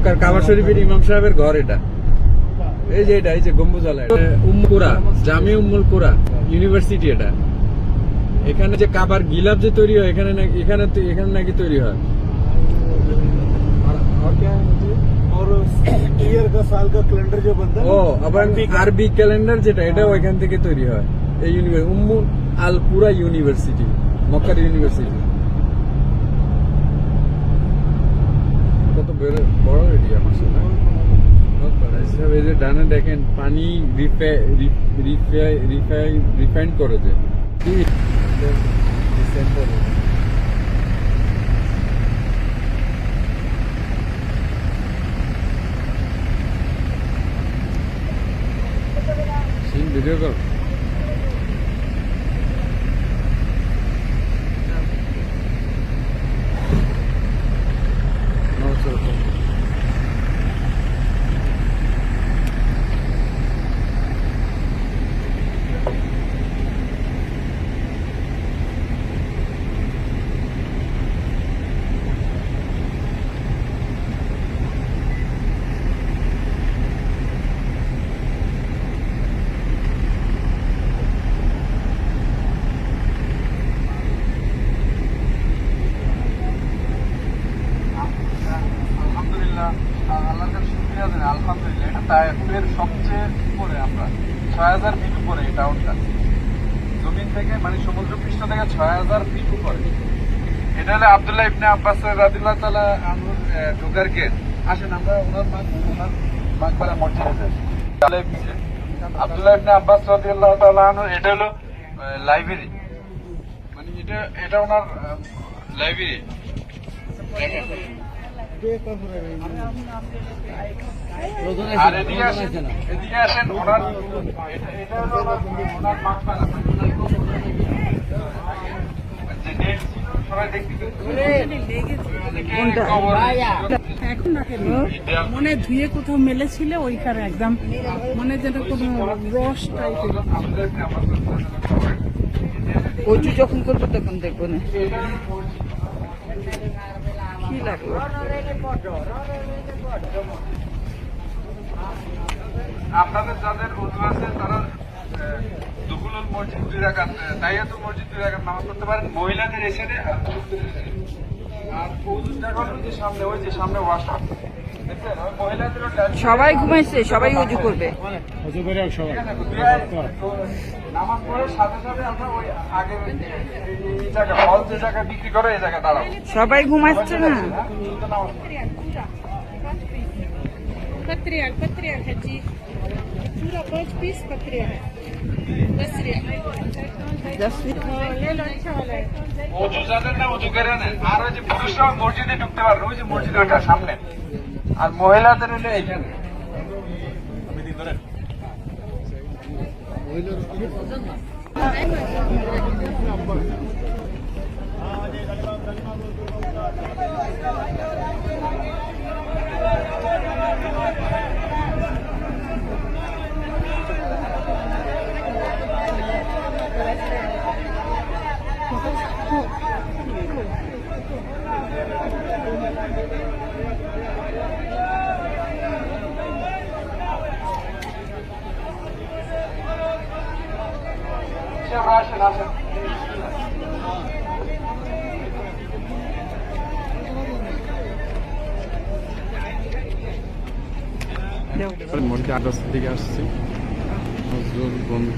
মক্কার কাবা শরীফের ইমাম সাহেবের ঘর এটা। এই যে এটা, এই যে গম্বুজওয়ালা, উম্মুল কুরা, জামি উম্মুল কুরা ইউনিভার্সিটি এটা। এখানে যে কাবার গিলাফ যে তৈরি হয় এখানে নাকি তৈরি হয়। ও আবার আরবি ক্যালেন্ডার যেটা, এটা ওইখান থেকে তৈরি হয়। এই ইউনিভার্সিটি উম্মুল আল কুরা ইউনিভার্সিটি, মক্কার ইউনিভার্সিটি। কত বড় এরিয়া মাশাআল্লাহ। এই যে ডানে দেখেন পানি রিফাইন করে যে ভিডিও কল আলহামদুলিল্লাহ। এটা তায়েফের সবচেয়ে উপরে, আমরা ৬,০০০ ফিট উপরে এই টাউনটা, জমিন থেকে মানে সমুদ্র পৃষ্ঠ থেকে ৬,০০০ ফিট উপরে। এটা হলো আব্দুল্লাহ ইবনে আব্বাস রাদিয়াল্লাহু তাআলা আনহুর ঢোকার গেট। আসেন আমরা ওনার মাকবারা মসজিদে যাই। আব্দুল্লাহ ইবনে আব্বাস রাদিয়াল্লাহু তাআলা আনহু, এটা হলো লাইব্রেরি, মানে এটা ওনার লাইব্রেরি। আর এদিকে আসেন ওনার, এটা হলো ওনার মাকবারা। এখন না কেন মনে ধুয়ে কোথাও মেলেছিল ওইখানে একদম মনে যেন কোনো রস টাইপের। অজু যখন করবো তখন দেখবো না কি লাগলো। আপনাদের যাদের উজু আছে তারা দুকুলুল মসজিদ 2 রাকাত, তাহিয়াতুল মসজিদ 2 রাকাত নামাজ পড়তে পারেন। মহিলাদের এসে আর পুরুষদের এসে। আর উজুর জায়গা ওই যে সামনে, ওই যে সামনে ওয়াশরুম দেখছেন, ওই মহিলাদেরও সবাই ঘুমাইছে, সবাই অজু করবে। নামাজ পড়ে সাথে সাথে আমরা ওই আগের এই জায়গা হল যে জায়গায় বিক্রি করে এই জায়গায় দাঁড়াবো। সবাই ঘুমাচ্ছে না। पत्रिया है जी, पूरा 5 पीस पत्रिया है। 10 रियाल ले लो, अच्छा वाला है। অজু যাদের না অজু করে নেন। আর ওই যে পুরুষরা মসজিদে ঢুকতে পারবে, ওই যে মসজিদের ওটা সামনে। আর মহিলাদের হলে এইখানে। আসেন আসেন। মোটামুটি 8-10 দিকে আসছি বন্ধু।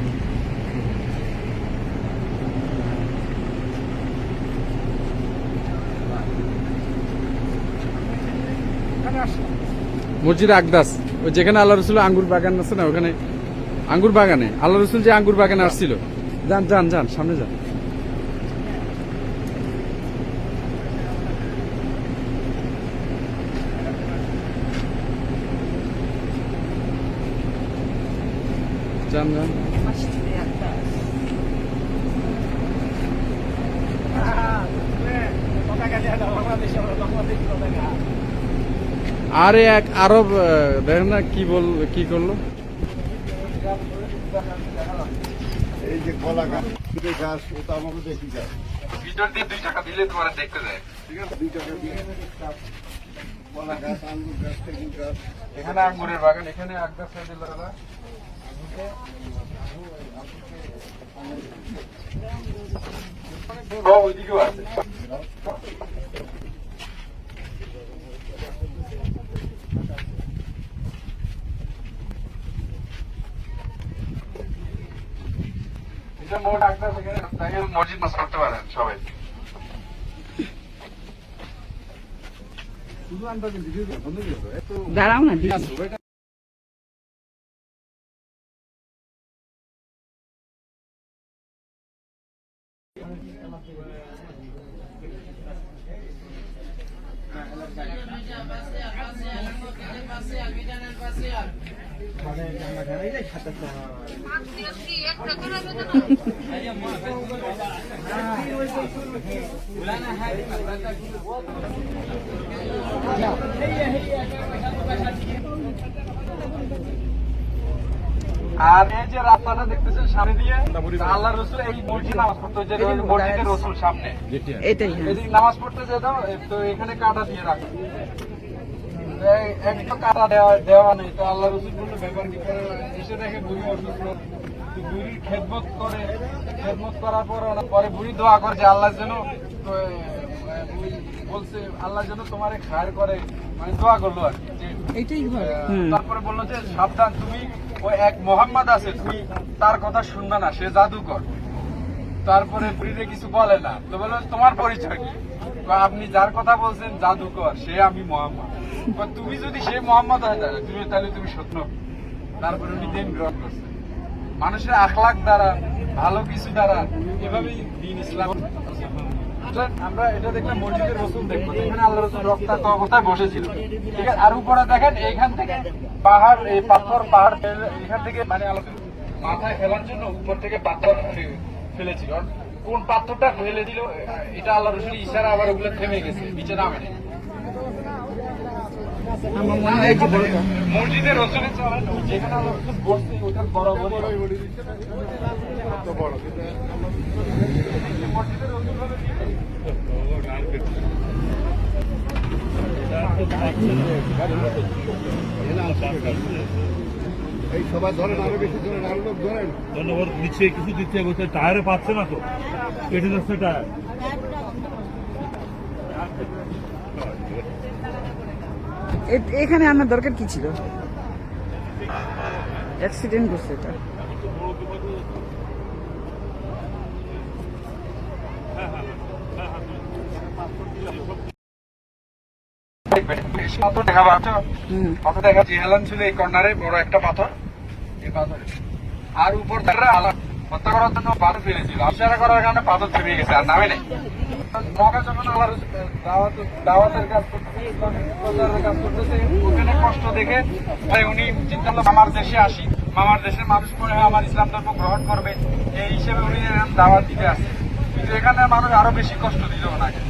মসজিদ আকদাস, ওই যেখানে আল্লাহ রসুল আঙ্গুর বাগান আছে না, ওখানে আঙ্গুর বাগানে আল্লাহ রসুল যে আঙ্গুর বাগানে আসছিল। যান যান যান, সামনে যান। যান যান। আরে এক আরব দেখেন না কি করলো। এই যে কলা গাছ ওটা আমাকে দেখি যায়, ভিতর দিয়ে 2 টাকা দিলে তোমার দেখতে যায়। ঠিক আছে, 2 টাকা দিয়ে কলা গাছ, আঙ্গুর গাছ, খেজুর গাছ। এখানে আঙ্গুরের বাগান, এখানে আখগাছ দিল দাদা। ওইদিকেও আছে। এটা মোট আখগাছ, এখানে মসজিদ মাছ করতে পারেন সবাই। শুধু আনতে ভিডিও বন্ধ করে দাও, এত দাঁড়াও না দিদি। আর এই যে রাস্তাটা দেখতেছেন সামনে দিয়ে, আল্লাহ রসুল এই মসজিদ নামাজ পড়তো, যে মসজিদের রসুল সামনে এটাই হ্যাঁ। এদিকে নামাজ পড়তে যেত, তো এখানে কাটা দিয়ে রাখতো। একটা কাটা দেওয়া নেই, তো আল্লাহ রসুল বললো ব্যাপার কি করে, এসে দেখে বুড়ি অসুস্থ, তো বুড়ির খেদমত করে, খেদমত করার পরে বুড়ি দোয়া করে যে আল্লাহ যেন, তো বুড়ি বলছে আল্লাহ যেন তোমারে খায়ের করে, মানে দোয়া করলো আর কি, যে এইটাই ঘর। তারপরে বললো যে সাবধান, তুমি ওই এক মোহাম্মদ আছে, তুমি তার কথা শুনবে না, সে জাদুকর। তারপরে বুড়িতে কিছু বলে না, তো বললো তোমার পরিচয় কি? কয়, আপনি যার কথা বলছেন জাদুকর, সে আমি মোহাম্মদ। কয়, তুমি যদি সে মোহাম্মদ হয় তাহলে তুমি সত্য। তারপরে উনি দিন গ্রহণ করছে। মানুষের আখলাক দ্বারা, ভালো কিছু দ্বারা, এভাবেই দিন ইসলাম। আমরা এটা দেখলাম মসজিদের রসুল দেখবো, এখানে আল্লাহ রসুল রক্তাক্ত অবস্থায় বসেছিল, ঠিক আছে। আর উপরে দেখেন এইখান থেকে পাহাড়, এই পাথর পাহাড় এখান থেকে, মানে আল্লাহ মাথায় ফেলার জন্য উপর থেকে পাথর ফেলেছিল। কোন পাথরটা ফেলে দিল এটা আল্লাহ রসুল ইশারা, আবার ওগুলো থেমে গেছে, নিচে নামে নেই। আমার মনে হয় যে বড়টা। মসজিদের রসুলের চলেন যেখানে আল্লাহ রসুল বসছে ওটার বরাবর এত বড় কিন্তু মসজিদের রসুল ভাবে এই সবাই ধরেন, আরো বেশি ধরেন, আরো লোক ধরেন। ধন্যবাদ। নিচে কিছু দিচ্ছে, বলছে টায়ারে পাচ্ছে না তো, কেটে যাচ্ছে টায়ার। এখানে আনার দরকার কি ছিল? অ্যাক্সিডেন্ট করছে এটা। পাথর দেখা পাচ্ছ, পাথর দেখা জিহালান ছিল এই কর্নারে বড় একটা পাথর, এই পাথর। আর উপর তারা হত্যা করার জন্য পাথর ফেলেছিল, ইশারা করার কারণে পাথর থেমে গেছে, আর নামে নেই। মক্কা যখন আল্লাহ দাওয়াতের কাজ করতেছে, ইসলামের প্রচারের কাজ করতেছে, ওখানে কষ্ট দেখে উনি চিন্তা করলো মামার দেশে আসি, মামার দেশের মানুষ মনে হয় আমার ইসলাম ধর্ম গ্রহণ করবে, এই হিসেবে উনি দাওয়াত দিতে আসে। কিন্তু এখানে মানুষ আরো বেশি কষ্ট দিল ওনাকে।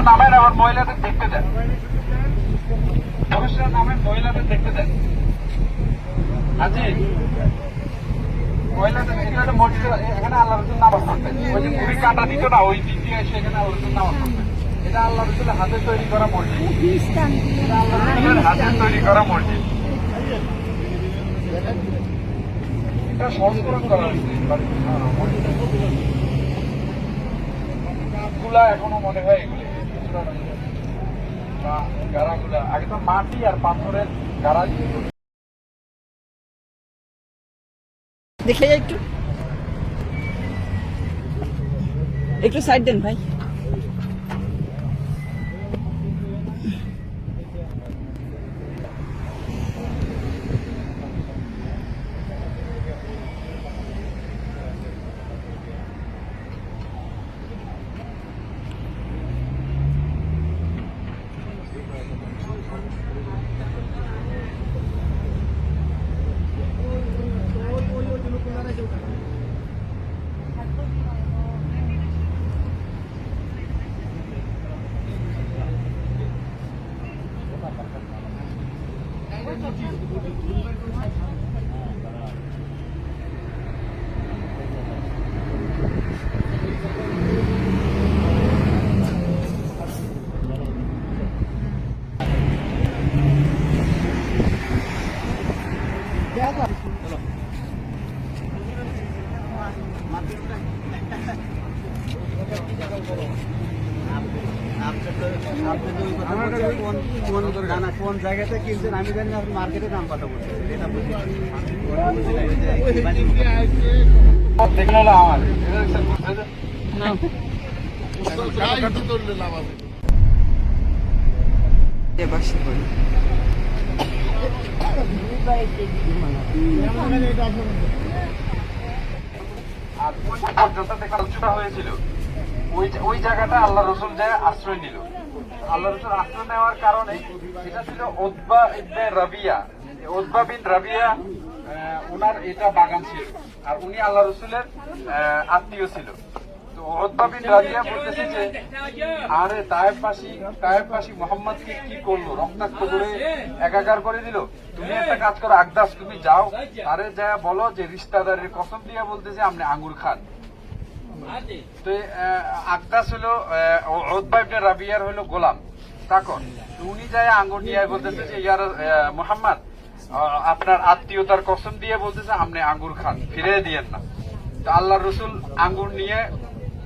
নামের আবার মহিলাদের দেখতে দেন, পুরুষরা নামের মহিলাদের দেখতে দেন। আজি মহিলাদের এখানে মসজিদে, এখানে আল্লাহ রসুল নামাজ পড়তেন, ওই যে মুড়ি কাটা দিত না, ওই দিক দিয়ে এসে এখানে আল্লাহ রসুল নামাজ পড়তেন। এটা আল্লাহ রসুলের হাতে তৈরি করা মসজিদ, এটা আল্লাহ রসুলের হাতে তৈরি করা মসজিদ। এটা সংস্করণ করা হয়েছে গুলা, এখনো মনে হয় এগুলি গাড়াগুলা, আগে তো মাটি আর পাথরের গাড়া দিয়ে দেখে যাই একটু সাইড দেন ভাই। কোন জায়গাতে কিনছেন আমি জানি না, আপনি মার্কেটে দাম কত বলছেন এটা বলছেন। দেখলে হলো আমার এটা দেখছেন, বুঝছেন? এ বাসে করে। আর ওই যে পর্যন্ত দেখা উচ্চতা হয়েছিল, ওই জায়গাটা আল্লাহ রসুল যায় আশ্রয় নিল। আল্লাহ রসুল আশ্রয় নেওয়ার কারণে এটা ছিল উতবা ইবনে রাবিয়া। উতবা বিন রাবিয়া ওনার এটা বাগান ছিল, আর উনি আল্লাহ রসুলের আত্মীয় ছিল। তো উতবা বিন রাবিয়া বলতেছে যে আরে তায়েফবাসী মোহাম্মদকে কি করলো, রক্তাক্ত করে একাকার করে দিল। তুমি একটা কাজ করো আকদাস, তুমি যাও আরে যা বলো যে রিশতাদারের কসম দিয়া বলতেছে আপনি আঙ্গুর খান। তো আকদাস হলো উতবা ইবনে রাবিয়ার হলো গোলাম চাকর। তো উনি যায় আঙ্গুর নিয়ে বলতেছে যে ইয়ার মুহাম্মদ আপনার আত্মীয়তার কসম দিয়ে বলতেছে আপনি আঙ্গুর খান, ফিরে দিয়েন না। তো আল্লাহ রসুল আঙ্গুর নিয়ে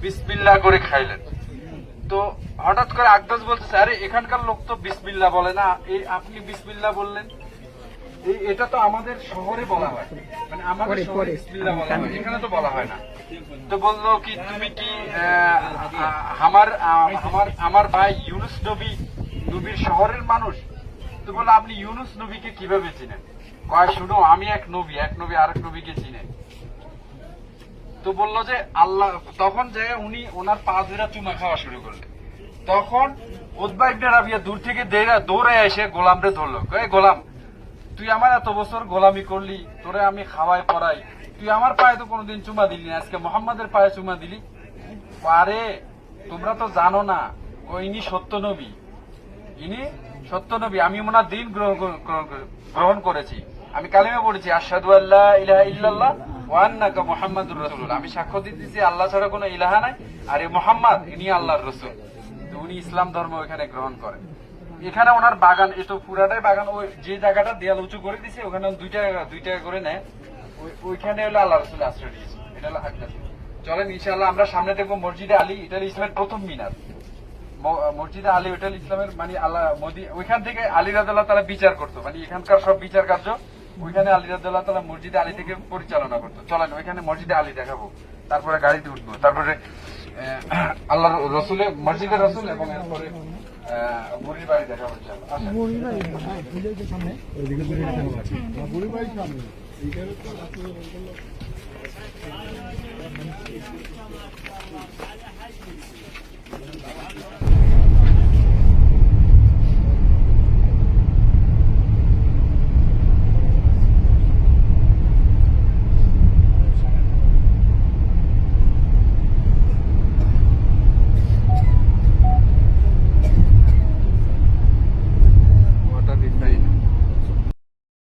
বিসমিল্লাহ করে খাইলেন। তো হঠাৎ করে আকদাস বলতেছে আরে এখানকার লোক তো বিসমিল্লাহ বলে না, এই আপনি বিসমিল্লাহ বললেন। এটা তো আমাদের শহরে বলা হয়, মানে আমাদের শহরে বিসমিল্লাহ বলা হয়, এখানে তো বলা হয় না। তো বললো কি তুমি কি আমার ভাই ইউনুস নবীর শহরের মানুষ? তো বললো আপনি ইউনুস নবীকে কিভাবে চিনেন? কয় শুনো আমি এক নবী আরেক নবীকে চিনে। তো বললো যে আল্লাহ, তখন যে উনি ওনার পা ধরে চুমা খাওয়া শুরু করলেন। তখন উতবা ইবনে রাবিয়া দূর থেকে দৌড়ে এসে গোলামরে ধরলো। কয়ে গোলাম, তুই আমার এত বছর গোলামি করলি, তোরে আমি খাওয়াই পড়াই, তুই আমার পায়ে তো কোনোদিন চুমা দিলি না, আজকে মোহাম্মদের পায়ে চুমা দিলি? আরে তোমরা তো জানো না ইনি সত্য নবী, আমি ওনার দিন গ্রহণ করেছি, আমি কালিমা পড়েছি আশহাদু আল্লা ইলাহা ইল্লাল্লাহ ওয়া আন্নাকা মুহাম্মাদুর রাসূলুল্লাহ, আমি সাক্ষ্য দিতেছি আল্লাহ ছাড়া কোনো ইলাহা নাই, আর এই মুহাম্মদ ইনি আল্লাহর রাসূল। তো উনি ইসলাম ধর্ম এখানে গ্রহণ করেন। এখানে ওনার বাগান, এত পুরাটাই বাগান, ওই যে জায়গাটা দেয়াল উঁচু করে দিছে ওখানে দুই টাকা করে নেয়, ওইখানে হলো আল্লাহ রসুল আশ্রয় দিয়েছে। এটা হলো আকদাস। চলেন ইনশাআল্লাহ আমরা সামনে দেখবো মসজিদে আলী, এটা হলো ইসলামের প্রথম মিনার। মসজিদে আলী ওইটা হলো ইসলামের মানে আল্লাহ ওইখান থেকে আলী রাদিয়াল্লাহু তাআলা বিচার করতো, মানে এখানকার সব বিচার কার্য ওইখানে আলী রাদিয়াল্লাহু তাআলা মসজিদে আলী থেকে পরিচালনা করতো। চলেন ওইখানে মসজিদে আলী দেখাবো, তারপরে গাড়িতে উঠবো, তারপরে আল্লাহ রসুলের মসজিদে রসুল এবং এরপরে বুড়ির বাড়ি দেখাবো। সামনে